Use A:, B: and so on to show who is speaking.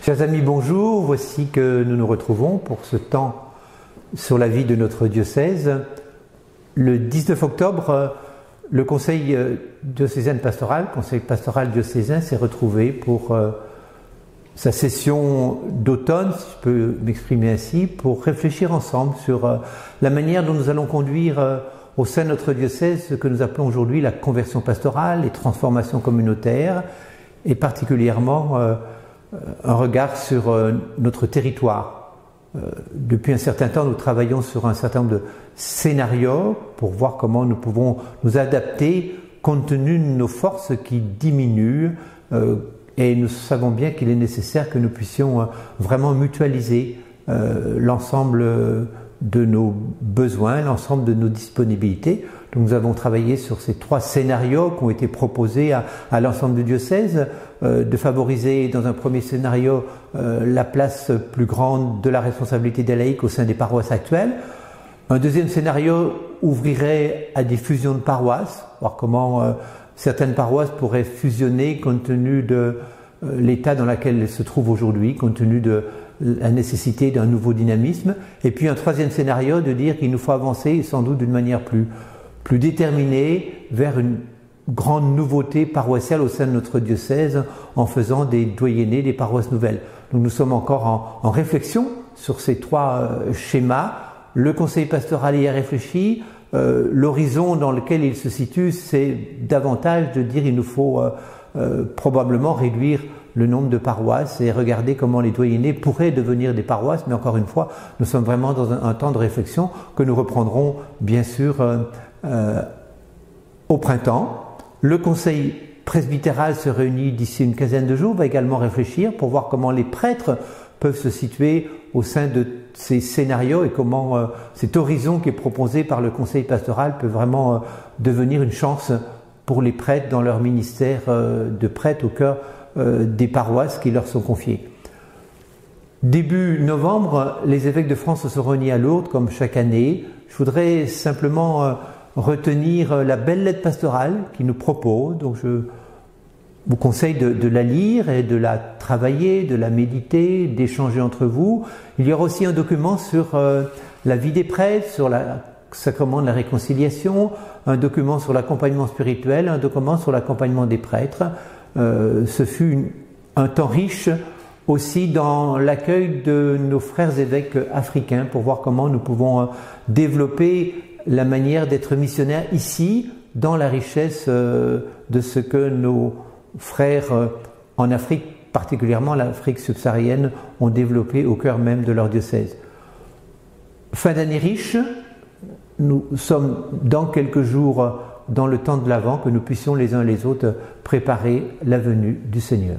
A: Chers amis, bonjour. Voici que nous nous retrouvons pour ce temps sur la vie de notre diocèse. Le 19 octobre, le Conseil diocésain pastoral, Conseil pastoral diocésain, s'est retrouvé pour sa session d'automne, si je peux m'exprimer ainsi, pour réfléchir ensemble sur la manière dont nous allons conduire au sein de notre diocèse ce que nous appelons aujourd'hui la conversion pastorale, les transformations communautaires, et particulièrement un regard sur notre territoire. Depuis un certain temps, nous travaillons sur un certain nombre de scénarios pour voir comment nous pouvons nous adapter compte tenu de nos forces qui diminuent, et nous savons bien qu'il est nécessaire que nous puissions vraiment mutualiser l'ensemble de nos besoins, l'ensemble de nos disponibilités. Donc nous avons travaillé sur ces 3 scénarios qui ont été proposés à l'ensemble du diocèse, de favoriser dans un premier scénario la place plus grande de la responsabilité des laïcs au sein des paroisses actuelles. Un deuxième scénario ouvrirait à des fusions de paroisses, voir comment certaines paroisses pourraient fusionner compte tenu de l'état dans lequel elles se trouvent aujourd'hui, compte tenu de la nécessité d'un nouveau dynamisme. Et puis un troisième scénario de dire qu'il nous faut avancer sans doute d'une manière plus déterminée vers une grande nouveauté paroissiale au sein de notre diocèse en faisant des doyennés, des paroisses nouvelles. Donc nous sommes encore en réflexion sur ces 3 schémas. Le conseil pastoral y a réfléchi. L'horizon dans lequel il se situe, c'est davantage de dire qu'il nous faut probablement réduire le nombre de paroisses et regarder comment les doyennés pourraient devenir des paroisses. Mais encore une fois, nous sommes vraiment dans un temps de réflexion que nous reprendrons bien sûr au printemps. Le conseil presbytéral se réunit d'ici une quinzaine de jours, va également réfléchir pour voir comment les prêtres peuvent se situer au sein de ces scénarios et comment cet horizon qui est proposé par le conseil pastoral peut vraiment devenir une chance pour les prêtres dans leur ministère de prêtre au cœur des paroisses qui leur sont confiées. Début novembre, les évêques de France se sont réunis à Lourdes comme chaque année. Je voudrais simplement retenir la belle lettre pastorale qu'ils nous proposent. Donc je vous conseille de la lire et de la travailler, de la méditer, d'échanger entre vous. Il y aura aussi un document sur la vie des prêtres, sur le sacrement de la réconciliation, un document sur l'accompagnement spirituel, un document sur l'accompagnement des prêtres. Ce fut un temps riche aussi dans l'accueil de nos frères évêques africains pour voir comment nous pouvons développer la manière d'être missionnaires ici, dans la richesse de ce que nos frères en Afrique, particulièrement l'Afrique subsaharienne, ont développé au cœur même de leur diocèse. Fin d'année riche, nous sommes dans quelques jours dans le temps de l'Avent, que nous puissions les uns les autres préparer la venue du Seigneur.